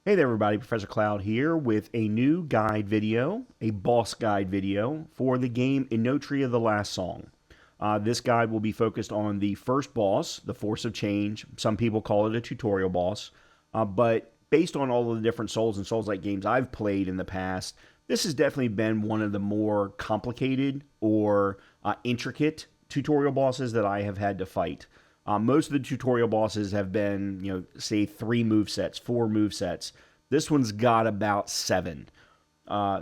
Hey there everybody, Professor Cloud here with a new guide video, a boss guide video for the game Enotria The Last Song. This guide will be focused on the first boss, the Force of Change. Some people call it a tutorial boss, but based on all of the different Souls and Souls-like games I've played in the past, this has definitely been one of the more complicated or intricate tutorial bosses that I have had to fight. Most of the tutorial bosses have been, say 3 movesets, 4 movesets. This one's got about 7.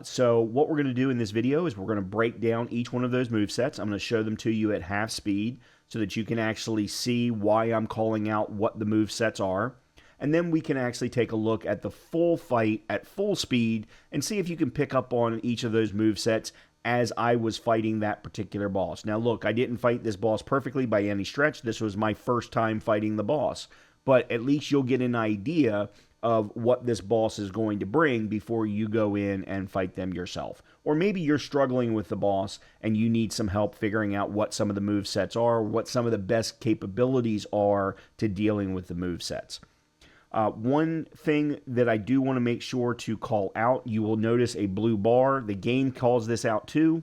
So what we're going to do in this video is we're going to break down each one of those movesets. I'm going to show them to you at half speed so that you can actually see why I'm calling out what the movesets are. And then we can actually take a look at the full fight at full speed and see if you can pick up on each of those movesets as I was fighting that particular boss. Now look, I didn't fight this boss perfectly by any stretch. This was my first time fighting the boss. But at least you'll get an idea of what this boss is going to bring before you go in and fight them yourself. Or maybe you're struggling with the boss and you need some help figuring out what some of the movesets are, what some of the best capabilities are to dealing with the movesets. One thing that I do want to make sure to call out, you will notice a blue bar. The game calls this out too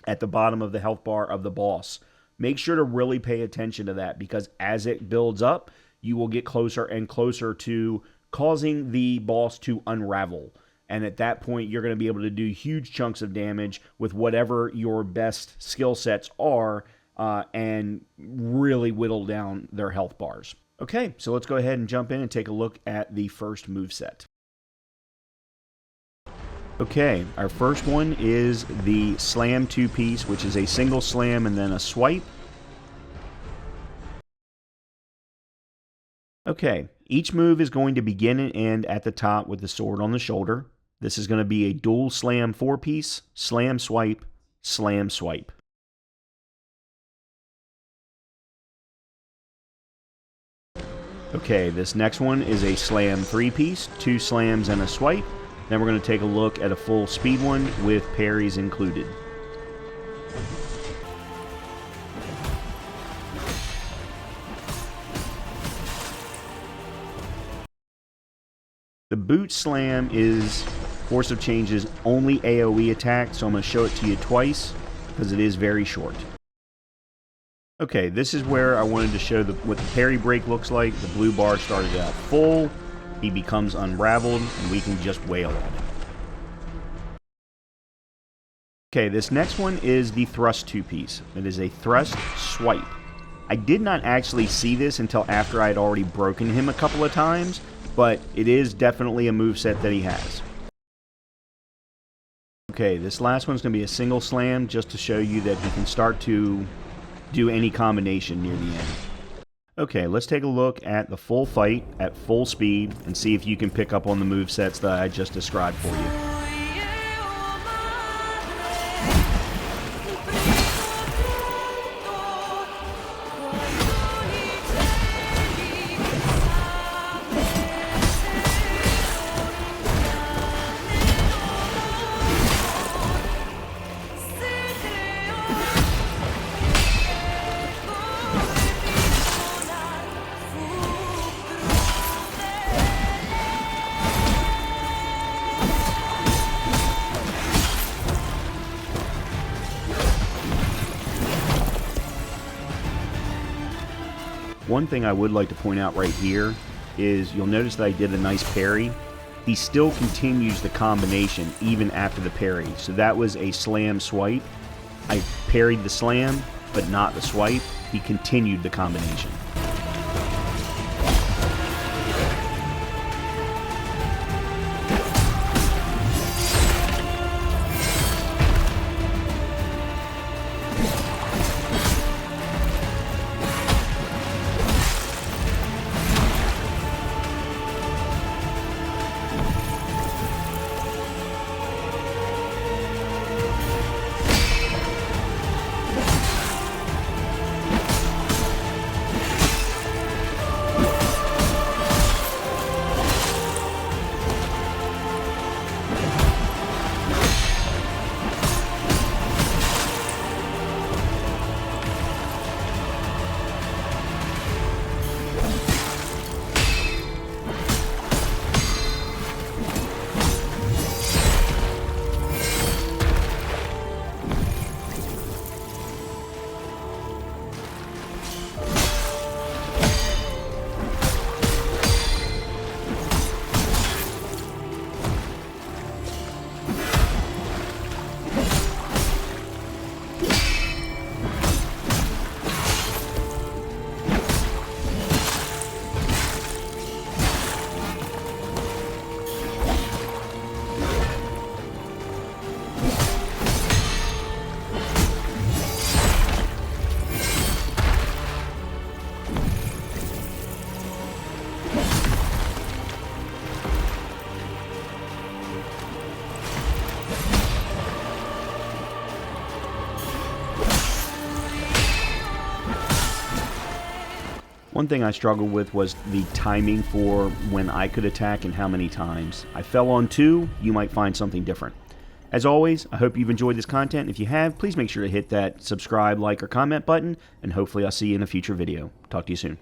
at the bottom of the health bar of the boss. Make sure to really pay attention to that because as it builds up, you will get closer and closer to causing the boss to unravel. And at that point, you're going to be able to do huge chunks of damage with whatever your best skill sets are and really whittle down their health bars. Okay, so let's go ahead and jump in and take a look at the first moveset. Okay, our first one is the slam 2-piece, which is a single slam and then a swipe. Okay, each move is going to begin and end at the top with the sword on the shoulder. This is going to be a dual slam 4-piece, slam swipe, slam swipe. Okay, this next one is a slam 3-piece, 2 slams and a swipe. Then we're going to take a look at a full speed one with parries included. The boot slam is Force of Change's only AoE attack, so I'm going to show it to you twice because it is very short. Okay, this is where I wanted to show what the parry break looks like. The blue bar started out full, he becomes unraveled, and we can just wail on him. Okay, this next one is the thrust 2-piece. It is a thrust swipe. I did not actually see this until after I had already broken him a couple of times, but it is definitely a moveset that he has. Okay, this last one's going to be a single slam just to show you that he can start to do any combination near the end. Okay, let's take a look at the full fight at full speed and see if you can pick up on the movesets that I just described for you. One thing I would like to point out right here is you'll notice that I did a nice parry. He still continues the combination even after the parry. So that was a slam swipe. I parried the slam, but not the swipe. He continued the combination. One thing I struggled with was the timing for when I could attack and how many times. I fell on 2, you might find something different. As always, I hope you've enjoyed this content. If you have, please make sure to hit that subscribe, like, or comment button, and hopefully I'll see you in a future video. Talk to you soon.